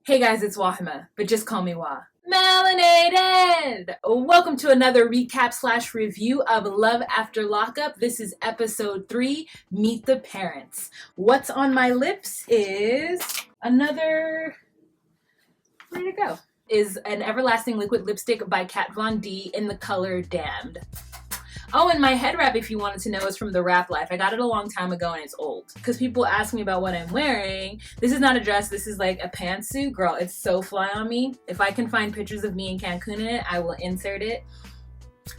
Hey guys, it's Wahima, but just call me Wah. Melanated! Welcome to another recap slash review of Love After Lockup. This is episode 3, Meet the Parents. What's on my lips is another... Where'd it go? Is an Everlasting Liquid Lipstick by Kat Von D in the color Damned. Oh, and my head wrap, if you wanted to know, is from The Rap Life. I got it a long time ago and it's old. Because people ask me about what I'm wearing. This is not a dress, this is like a pantsuit. Girl, it's so fly on me. If I can find pictures of me in Cancun in it, I will insert it.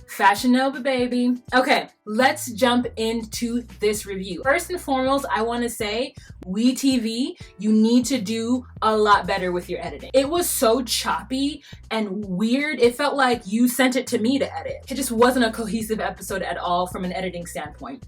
Fashion Nova, baby. Okay, let's jump into this review. First and foremost, I want to say, WeTV, you need to do a lot better with your editing. It was so choppy and weird. It felt like you sent it to me to edit. It just wasn't a cohesive episode at all from an editing standpoint.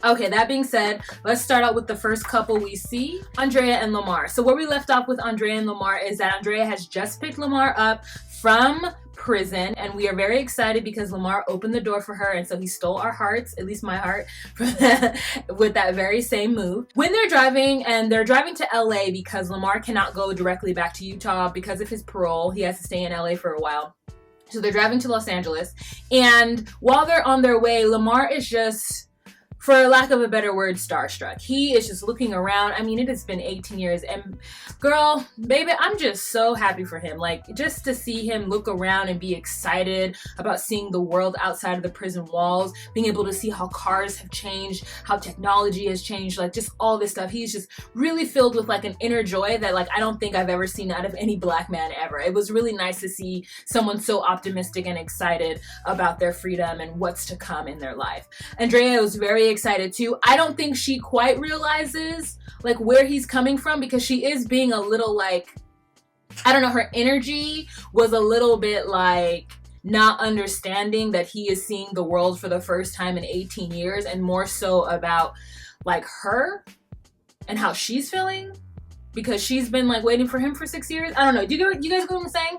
Okay, that being said, let's start out with the first couple we see, Andrea and Lamar. So where we left off with Andrea and Lamar is that Andrea has just picked Lamar up from prison, and we are very excited because Lamar opened the door for her, and so he stole our hearts, at least my heart, with that very same move. When they're driving, and they're driving to LA because Lamar cannot go directly back to Utah because of his parole. He has to stay in LA for a while. So they're driving to Los Angeles, and while they're on their way, Lamar is just, for lack of a better word, starstruck. He is just looking around. I mean, it has been 18 years, and girl, baby, I'm just so happy for him. Like, just to see him look around and be excited about seeing the world outside of the prison walls, being able to see how cars have changed, how technology has changed, like just all this stuff. He's just really filled with like an inner joy that like I don't think I've ever seen out of any black man ever. It was really nice to see someone so optimistic and excited about their freedom and what's to come in their life. Andrea was very excited too. I don't think she quite realizes like where he's coming from because she is being a little like, I don't know, her energy was a little bit like not understanding that he is seeing the world for the first time in 18 years and more so about like her and how she's feeling because she's been like waiting for him for 6 years. I don't know. Do you guys get what I'm saying?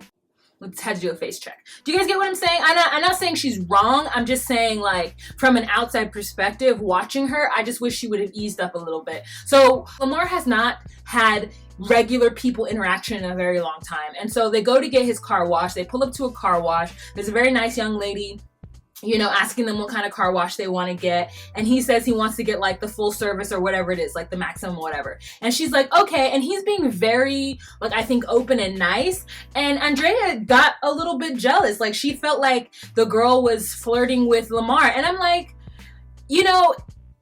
Let's have to do a face check. Do you guys get what I'm saying? I'm not saying she's wrong. I'm just saying like from an outside perspective, watching her, I just wish she would have eased up a little bit. So Lamar has not had regular people interaction in a very long time. And so they go to get his car washed. They pull up to a car wash. There's a very nice young lady, you know, asking them what kind of car wash they want to get. And he says he wants to get like the full service or whatever it is, like the maximum whatever. And she's like, okay. And he's being very, like, I think open and nice. And Andrea got a little bit jealous. Like she felt like the girl was flirting with Lamar. And I'm like, you know,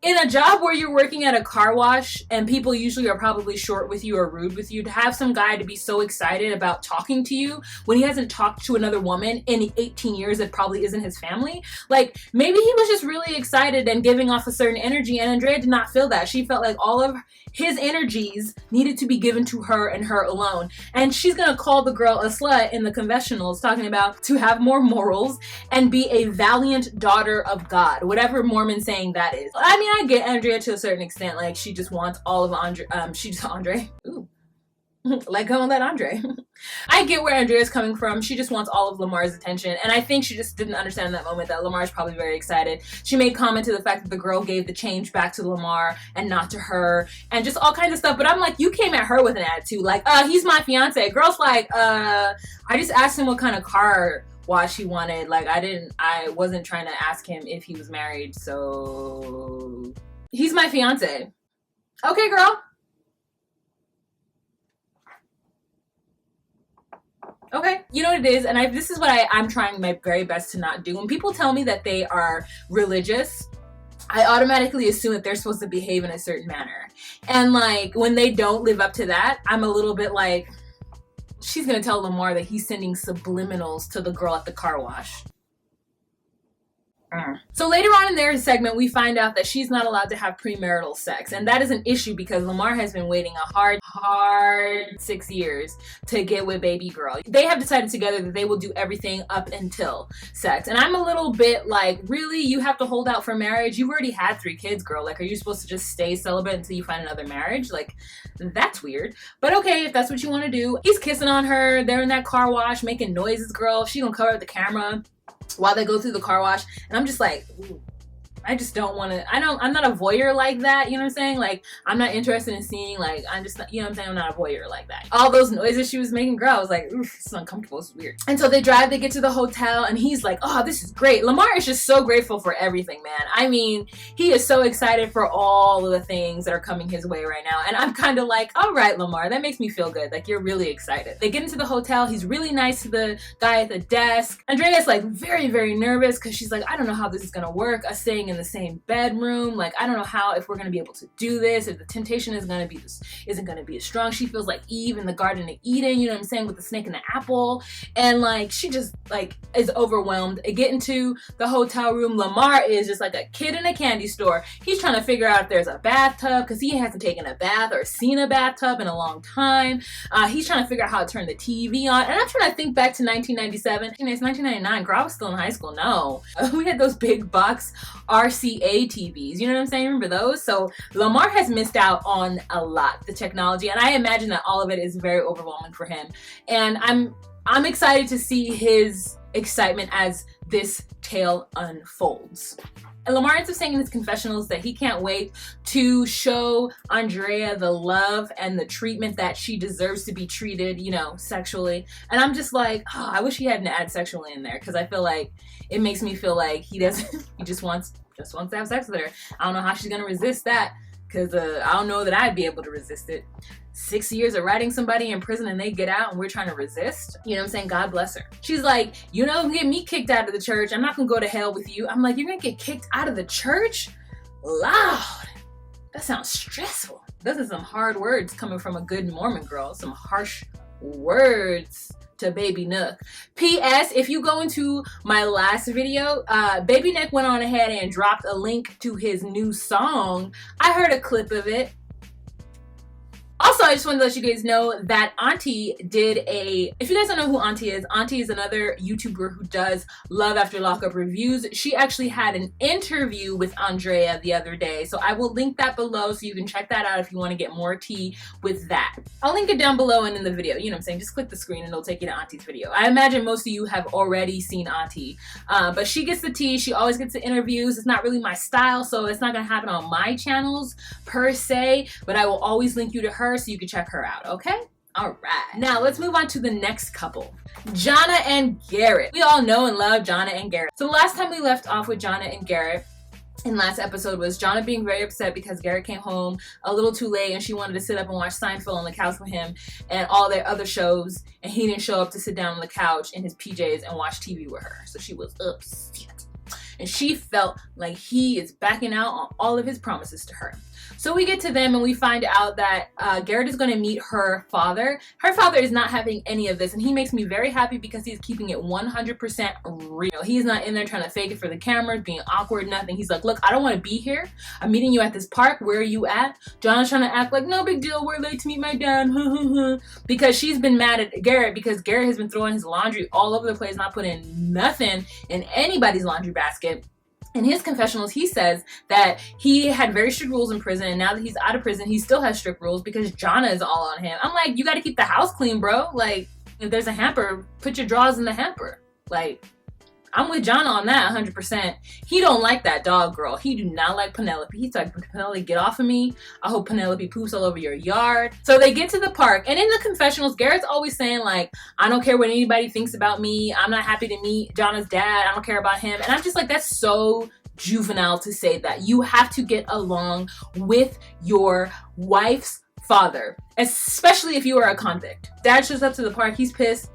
in a job where you're working at a car wash and people usually are probably short with you or rude with you, to have some guy to be so excited about talking to you when he hasn't talked to another woman in 18 years that probably isn't his family, like maybe he was just really excited and giving off a certain energy, and Andrea did not feel that. She felt like all of his energies needed to be given to her and her alone. And she's gonna call the girl a slut in the confessionals, talking about to have more morals and be a valiant daughter of God, whatever Mormon saying that is. I mean, I get Andrea to a certain extent. Like she just wants all of Andre. Ooh. Let go and let Andre. I get where Andrea's coming from. She just wants all of Lamar's attention. And I think she just didn't understand in that moment that Lamar's probably very excited. She made comment to the fact that the girl gave the change back to Lamar and not to her and just all kinds of stuff. But I'm like, you came at her with an attitude. Like, he's my fiance. Girl's like, I just asked him what kind of car wash he wanted. Like, I wasn't trying to ask him if he was married. So he's my fiance. Okay, girl. Okay, you know what it is, and this is what I'm trying my very best to not do. When people tell me that they are religious, I automatically assume that they're supposed to behave in a certain manner. And like, when they don't live up to that, I'm a little bit like, she's gonna tell Lamar that he's sending subliminals to the girl at the car wash. So later on in their segment, we find out that she's not allowed to have premarital sex. And that is an issue because Lamar has been waiting a hard 6 years to get with baby girl. They have decided together that they will do everything up until sex. And I'm a little bit like, really? You have to hold out for marriage? You've already had 3 kids, girl. Like, are you supposed to just stay celibate until you find another marriage? Like, that's weird. But okay, if that's what you want to do. He's kissing on her. They're in that car wash making noises, girl. She gonna cover up the camera while they go through the car wash. And I'm just like, ooh, I just don't want to, I'm not a voyeur like that, you know what I'm saying? Like, I'm not interested in seeing, like, I'm just, you know what I'm saying? I'm not a voyeur like that. All those noises she was making, girl, I was like, oof, it's uncomfortable, it's weird. And so they get to the hotel, and he's like, oh, this is great. Lamar is just so grateful for everything, man. I mean, he is so excited for all of the things that are coming his way right now. And I'm kind of like, all right, Lamar, that makes me feel good. Like, you're really excited. They get into the hotel. He's really nice to the guy at the desk. Andrea's like very, very nervous because she's like, I don't know how this is going to work. Us staying in the same bedroom. Like, I don't know if we're going to be able to do this, if the temptation isn't going to be as strong. She feels like Eve in the Garden of Eden, you know what I'm saying, with the snake and the apple. And like, she just like is overwhelmed. Get into the hotel room. Lamar is just like a kid in a candy store. He's trying to figure out if there's a bathtub because he hasn't taken a bath or seen a bathtub in a long time. He's trying to figure out how to turn the TV on. And I'm trying to think back to 1997. It's 1999. Girl, I was still in high school. No. We had those big box RCA TVs. You know what I'm saying? Remember those? So Lamar has missed out on a lot, the technology. And I imagine that all of it is very overwhelming for him. And I'm excited to see his excitement as this tale unfolds. And Lamar ends up saying in his confessionals that he can't wait to show Andrea the love and the treatment that she deserves to be treated, you know, sexually. And I'm just like, oh, I wish he hadn't added sexually in there, because I feel like it makes me feel like he just wants to have sex with her. I don't know how she's gonna resist that, because I don't know that I'd be able to resist it. 6 years of writing somebody in prison and they get out and we're trying to resist. You know what I'm saying? God bless her. She's like, you know, get me kicked out of the church. I'm not gonna go to hell with you. I'm like, you're gonna get kicked out of the church? Loud. That sounds stressful. Those are some hard words coming from a good Mormon girl. Some harsh words to Baby Nook. P.S. If you go into my last video, Baby Nook went on ahead and dropped a link to his new song. I heard a clip of it. Also, I just wanted to let you guys know that Auntie if you guys don't know who Auntie is another YouTuber who does Love After Lockup reviews. She actually had an interview with Andrea the other day. So I will link that below so you can check that out if you want to get more tea with that. I'll link it down below and in the video. You know what I'm saying? Just click the screen and it'll take you to Auntie's video. I imagine most of you have already seen Auntie. But she gets the tea. She always gets the interviews. It's not really my style, so it's not going to happen on my channels per se. But I will always link you to her so you can check her out, okay? All right. Now let's move on to the next couple, Johnna and Garrett. We all know and love Johnna and Garrett. So the last time we left off with Johnna and Garrett in last episode was Johnna being very upset because Garrett came home a little too late and she wanted to sit up and watch Seinfeld on the couch with him and all their other shows, and he didn't show up to sit down on the couch in his PJs and watch TV with her. So she was upset. And she felt like he is backing out on all of his promises to her. So we get to them and we find out that Garrett is going to meet her father. Her father is not having any of this, and he makes me very happy because he's keeping it 100% real. He's not in there trying to fake it for the cameras, being awkward, nothing. He's like, look, I don't want to be here. I'm meeting you at this park. Where are you at? John's trying to act like, no big deal. We're late to meet my dad. Because she's been mad at Garrett because Garrett has been throwing his laundry all over the place, not putting nothing in anybody's laundry basket. In his confessionals, he says that he had very strict rules in prison, and now that he's out of prison, he still has strict rules because Johnna is all on him. I'm like, you got to keep the house clean, bro. Like, if there's a hamper, put your drawers in the hamper. Like, I'm with Johnna on that 100%. He don't like that dog girl. He do not like Penelope. He's like, Penelope, get off of me. I hope Penelope poops all over your yard. So they get to the park, and in the confessionals, Garrett's always saying like, I don't care what anybody thinks about me. I'm not happy to meet Johnna's dad. I don't care about him. And I'm just like, that's so juvenile to say that. You have to get along with your wife's father, especially if you are a convict. Dad shows up to the park. He's pissed.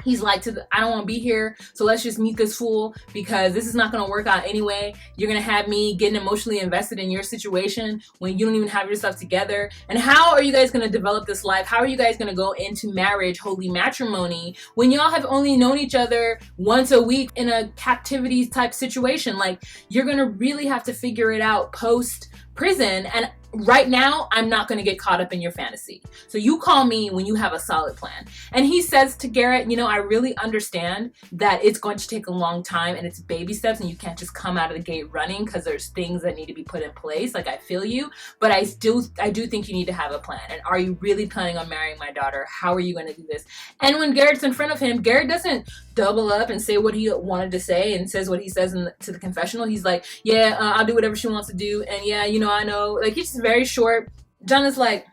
He's like, I don't want to be here, so let's just meet this fool because this is not going to work out anyway. You're going to have me getting emotionally invested in your situation when you don't even have yourself together. And how are you guys going to develop this life? How are you guys going to go into marriage, holy matrimony, when y'all have only known each other once a week in a captivity type situation? Like, you're going to really have to figure it out post prison. And right now, I'm not going to get caught up in your fantasy. So you call me when you have a solid plan. And he says to Garrett, you know, I really understand that it's going to take a long time and it's baby steps and you can't just come out of the gate running because there's things that need to be put in place. Like, I feel you, but I do think you need to have a plan. And are you really planning on marrying my daughter? How are you going to do this? And when Garrett's in front of him, Garrett doesn't double up and say what he wanted to say and says what he says to the confessional. He's like, yeah, I'll do whatever she wants to do. And yeah, you know, I know. Like, he's just very short. Johnna's like,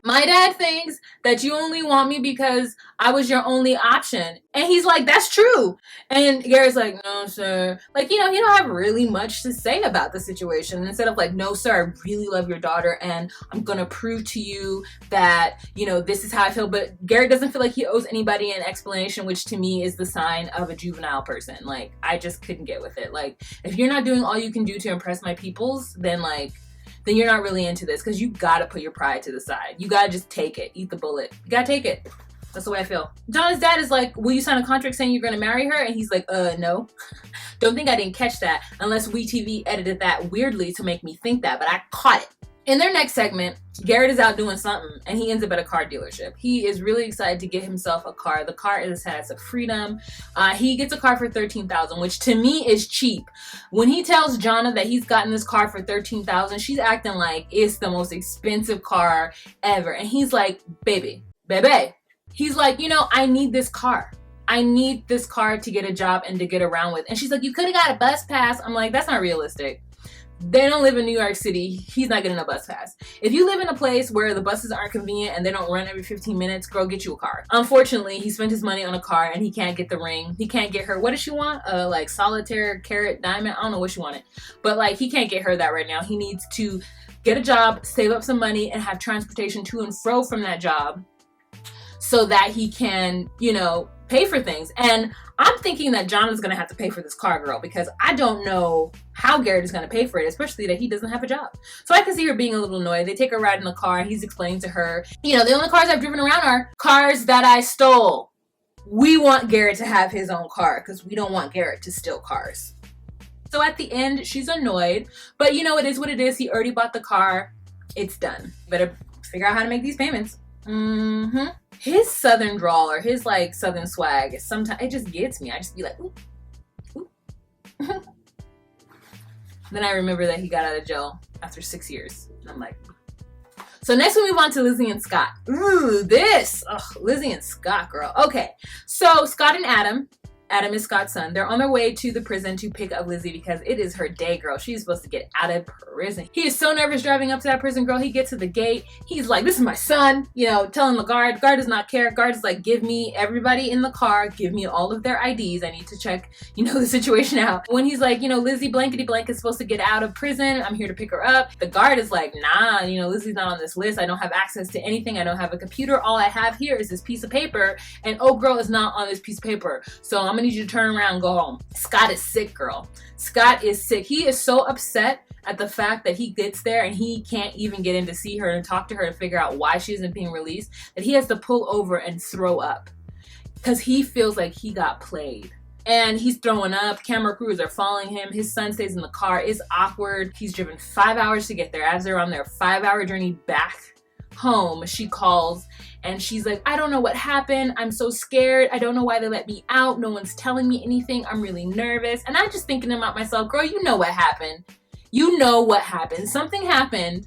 my dad thinks that you only want me because I was your only option. And he's like, that's true. And Garrett's like, no, sir. Like, you know, he don't have really much to say about the situation. And instead of like, no, sir, I really love your daughter and I'm going to prove to you that, you know, this is how I feel. But Garrett doesn't feel like he owes anybody an explanation, which to me is the sign of a juvenile person. Like, I just couldn't get with it. Like, if you're not doing all you can do to impress my peoples, then you're not really into this, because you gotta put your pride to the side. You gotta just take it. Eat the bullet. You gotta take it. That's the way I feel. Johnna's dad is like, will you sign a contract saying you're gonna marry her? And he's like, no. Don't think I didn't catch that, unless WeTV edited that weirdly to make me think that, but I caught it. In their next segment, Garrett is out doing something and he ends up at a car dealership. He is really excited to get himself a car. The car has a Freedom. He gets a car for $13,000, which to me is cheap. When he tells Johnna that he's gotten this car for $13,000, she's acting like it's the most expensive car ever. And he's like, baby. He's like, you know, I need this car. I need this car to get a job and to get around with. And she's like, you could have got a bus pass. I'm like, that's not realistic. They don't live in New York City. He's not getting a bus pass. If you live in a place where the buses aren't convenient and they don't run every 15 minutes, girl, get you a car. Unfortunately, he spent his money on a car and he can't get the ring. He can't get her. What does she want? Like solitaire, carat, diamond. I don't know what she wanted. But like, he can't get her that right now. He needs to get a job, save up some money, and have transportation to and fro from that job so that he can, you know, pay for things. And I'm thinking that Johnna's going to have to pay for this car, girl, because I don't know how Garrett is going to pay for it, especially that he doesn't have a job. So I can see her being a little annoyed. They take a ride in the car and he's explaining to her, you know, the only cars I've driven around are cars that I stole. We want Garrett to have his own car because we don't want Garrett to steal cars. So at the end, she's annoyed, but you know, it is what it is. He already bought the car. It's done. Better figure out how to make these payments. His southern drawl or his like southern swag, sometimes it just gets me. I just be like, ooh, ooh. Then I remember that he got out of jail after 6 years. And I'm like, so next we move on to Lizzie and Scott. Ooh, Lizzie and Scott, girl. Okay, so Scott and Adam is Scott's son. They're on their way to the prison to pick up Lizzie because it is her day, girl. She's supposed to get out of prison. He is so nervous driving up to that prison, girl. He gets to the gate. He's like, this is my son, you know, telling the guard. Guard does not care. Guard is like, give me everybody in the car. Give me all of their IDs. I need to check, you know, the situation out. When he's like, you know, Lizzie blankety blank is supposed to get out of prison. I'm here to pick her up. The guard is like, nah, you know, Lizzie's not on this list. I don't have access to anything. I don't have a computer. All I have here is this piece of paper. And oh, girl is not on this piece of paper. So I'm gonna need you to turn around and go home. Scott is sick, girl. Scott is sick. He is so upset at the fact that he gets there and he can't even get in to see her and talk to her to figure out why she isn't being released, that he has to pull over and throw up because he feels like he got played. And he's throwing up. Camera crews are following him. His son stays in the car. It's awkward. He's driven 5 hours to get there. As they're on their 5-hour journey back home, she calls and she's like, I don't know what happened. I'm so scared. I don't know why they let me out. No one's telling me anything. I'm really nervous. And I'm just thinking about myself, girl, you know what happened. You know what happened. Something happened